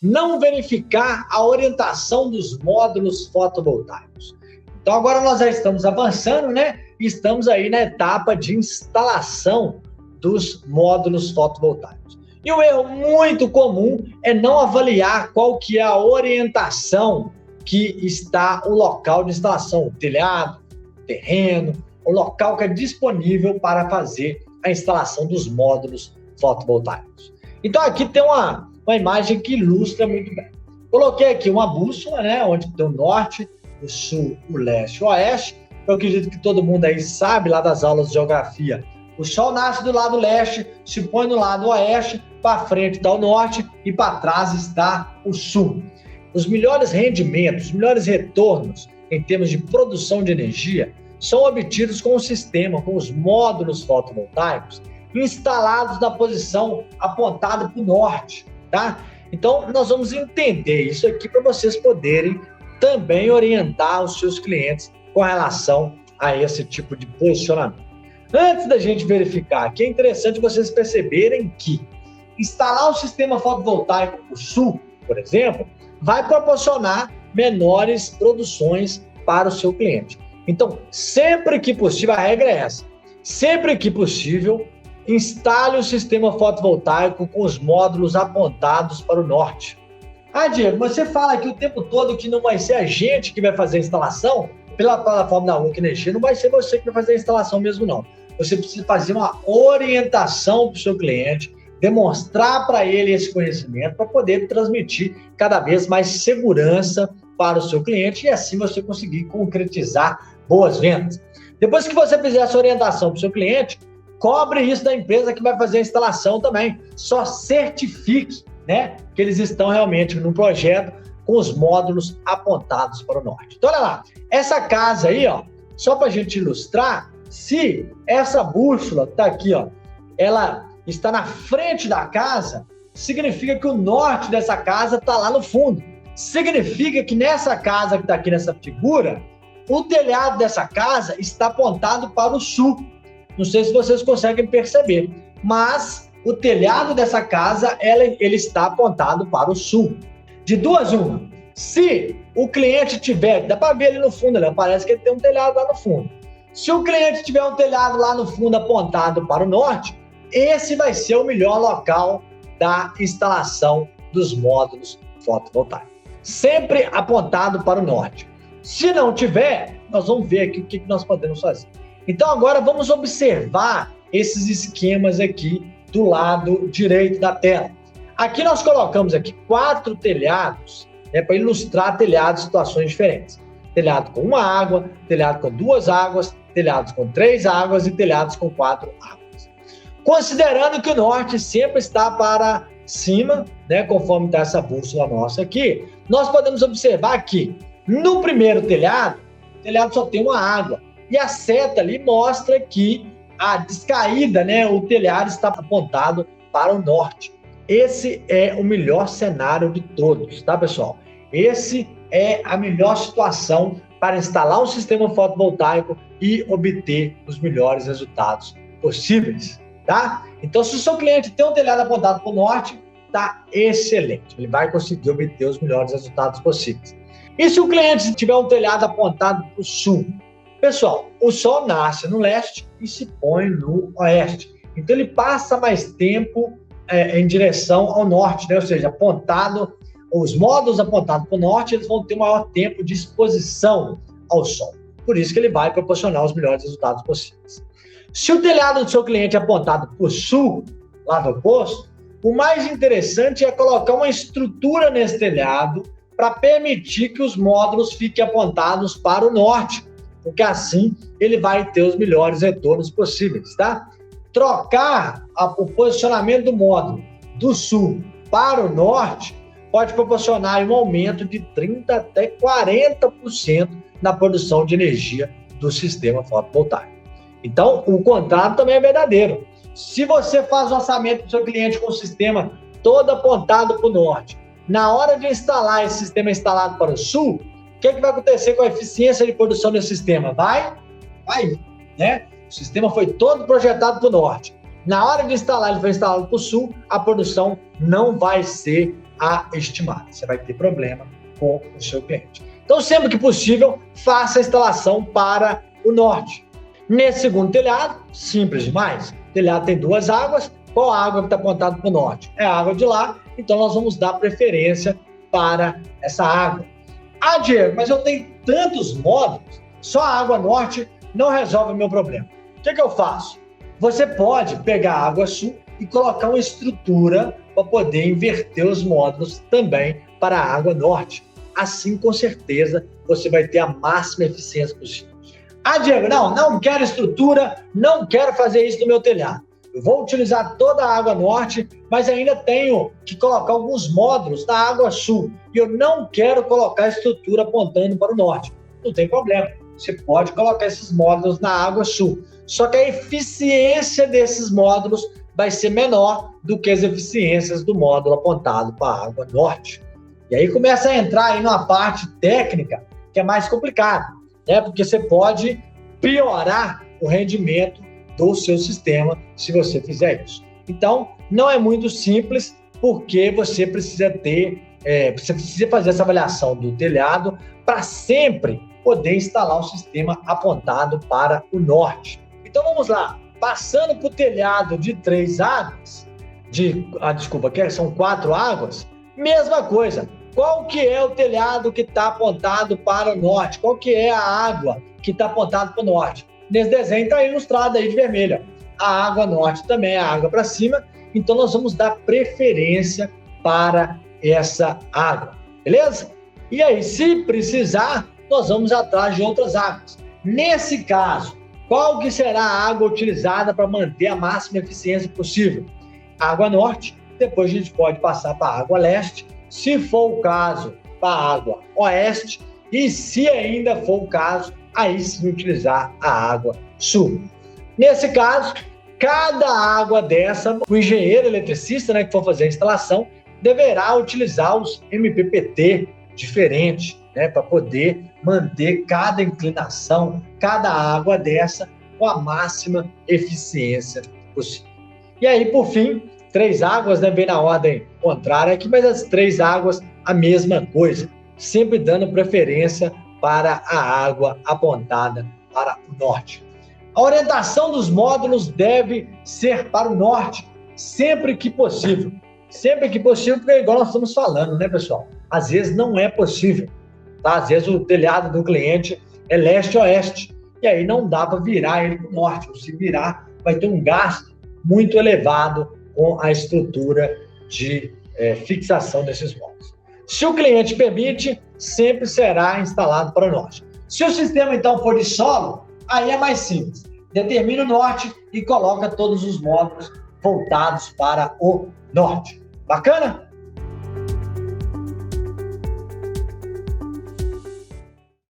não verificar a orientação dos módulos fotovoltaicos. Então agora nós já estamos avançando, né? Estamos aí na etapa de instalação dos módulos fotovoltaicos. E o erro muito comum é não avaliar qual que é a orientação que está o local de instalação, o telhado, o terreno, o local que é disponível para fazer a instalação dos módulos fotovoltaicos. Então aqui tem uma imagem que ilustra muito bem. Coloquei aqui uma bússola, né, onde tem o norte, o sul, o leste e o oeste. Eu acredito que todo mundo aí sabe, lá das aulas de geografia, o sol nasce do lado leste, se põe do lado oeste, para frente está o norte e para trás está o sul. Os melhores rendimentos, os melhores retornos em termos de produção de energia são obtidos com o sistema, com os módulos fotovoltaicos instalados na posição apontada para o norte, tá? Então, nós vamos entender isso aqui para vocês poderem também orientar os seus clientes com relação a esse tipo de posicionamento. Antes da gente verificar aqui, é interessante vocês perceberem que instalar o sistema fotovoltaico no sul, por exemplo, vai proporcionar menores produções para o seu cliente. Então, sempre que possível, a regra é essa, sempre que possível, instale o sistema fotovoltaico com os módulos apontados para o norte. Ah, Diego, você fala aqui o tempo todo que não vai ser a gente que vai fazer a instalação, pela plataforma da Unc Energia, não vai ser você que vai fazer a instalação mesmo, não. Você precisa fazer uma orientação para o seu cliente, demonstrar para ele esse conhecimento para poder transmitir cada vez mais segurança para o seu cliente e assim você conseguir concretizar boas vendas. Depois que você fizer essa orientação para o seu cliente, cobre isso da empresa que vai fazer a instalação também. Só certifique, né, que eles estão realmente no projeto com os módulos apontados para o norte. Então, olha lá, essa casa aí, ó, só para a gente ilustrar, se essa bússola está aqui, ó, ela está na frente da casa, significa que o norte dessa casa está lá no fundo. Significa que nessa casa que está aqui nessa figura, o telhado dessa casa está apontado para o sul. Não sei se vocês conseguem perceber, mas o telhado dessa casa, ele está apontado para o sul. De duas, uma. Se o cliente tiver, dá para ver ali no fundo, né? Parece que ele tem um telhado lá no fundo. Se o cliente tiver um telhado lá no fundo apontado para o norte, esse vai ser o melhor local da instalação dos módulos fotovoltaicos. Sempre apontado para o norte. Se não tiver, nós vamos ver aqui o que nós podemos fazer. Então agora vamos observar esses esquemas aqui do lado direito da tela. Aqui nós colocamos aqui 4 telhados, né, para ilustrar telhados em situações diferentes. Telhado com uma água, telhado com 2 águas, telhados com 3 águas e telhados com 4 águas. Considerando que o norte sempre está para cima, né, conforme está essa bússola nossa aqui, nós podemos observar que no primeiro telhado, o telhado só tem uma água. E a seta ali mostra que a descaída, né, o telhado está apontado para o norte. Esse é o melhor cenário de todos, tá, pessoal? Esse é a melhor situação para instalar um sistema fotovoltaico e obter os melhores resultados possíveis, tá? Então, se o seu cliente tem um telhado apontado para o norte, tá excelente. Ele vai conseguir obter os melhores resultados possíveis. E se o cliente tiver um telhado apontado para o sul? Pessoal, o sol nasce no leste e se põe no oeste. Então, ele passa mais tempo em direção ao norte, né? Ou seja, apontado, os módulos apontados para o norte, eles vão ter maior tempo de exposição ao sol. Por isso que ele vai proporcionar os melhores resultados possíveis. Se o telhado do seu cliente é apontado para o sul, lado oposto, o mais interessante é colocar uma estrutura nesse telhado para permitir que os módulos fiquem apontados para o norte, porque assim ele vai ter os melhores retornos possíveis, tá? Trocar o posicionamento do módulo do sul para o norte pode proporcionar um aumento de 30% até 40% na produção de energia do sistema fotovoltaico. Então, o contrário também é verdadeiro. Se você faz o orçamento para o seu cliente com o sistema todo apontado para o norte, na hora de instalar esse sistema instalado para o sul, o que vai acontecer com a eficiência de produção desse sistema? Vai, né? O sistema foi todo projetado para o norte. Na hora de instalar, ele foi instalado para o sul, a produção não vai ser a estimada. Você vai ter problema com o seu cliente. Então, sempre que possível, faça a instalação para o norte. Nesse segundo telhado, simples demais. O telhado tem 2 águas. Qual a água que está apontada para o norte? É a água de lá, então nós vamos dar preferência para essa água. Ah, Diego, mas eu tenho tantos módulos, só a água norte não resolve o meu problema. O que eu faço? Você pode pegar a água sul e colocar uma estrutura para poder inverter os módulos também para a água norte. Assim, com certeza, você vai ter a máxima eficiência possível. Ah, Diego, não quero estrutura, não quero fazer isso no meu telhado. Eu vou utilizar toda a água norte, mas ainda tenho que colocar alguns módulos da água sul. E eu não quero colocar a estrutura apontando para o norte. Não tem problema. Você pode colocar esses módulos na água sul. Só que a eficiência desses módulos vai ser menor do que as eficiências do módulo apontado para a água norte. E aí começa a entrar aí numa parte técnica que é mais complicada, né? Porque você pode piorar o rendimento do seu sistema se você fizer isso. Então, não é muito simples, porque você precisa fazer essa avaliação do telhado para sempre poder instalar um sistema apontado para o norte. Então, vamos lá. Passando para o telhado de 3 águas, são 4 águas, mesma coisa. Qual que é o telhado que está apontado para o norte? Qual que é a água que está apontada para o norte? Nesse desenho está ilustrado aí de vermelho. A água norte também é a água para cima, então nós vamos dar preferência para essa água, beleza? E aí, se precisar, nós vamos atrás de outras águas. Nesse caso, qual que será a água utilizada para manter a máxima eficiência possível? Água norte, depois a gente pode passar para a água leste, se for o caso, para a água oeste, e se ainda for o caso, aí sim utilizar a água sul. Nesse caso, cada água dessa, o engenheiro eletricista, né, que for fazer a instalação, deverá utilizar os MPPT diferentes, né, para poder manter cada inclinação, cada água dessa com a máxima eficiência possível. E aí, por fim, 3 águas, né, bem na ordem contrária aqui, mas as 3 águas a mesma coisa, sempre dando preferência para a água apontada para o norte. A orientação dos módulos deve ser para o norte, sempre que possível. Sempre que possível, porque é igual nós estamos falando, né, pessoal? Às vezes não é possível, tá? Às vezes o telhado do cliente é leste-oeste, e aí não dá para virar ele para o norte. Se virar, vai ter um gasto muito elevado com a estrutura de fixação desses módulos. Se o cliente permite, sempre será instalado para o norte. Se o sistema, então, for de solo, aí é mais simples. Determina o norte e coloca todos os módulos voltados para o norte. Bacana?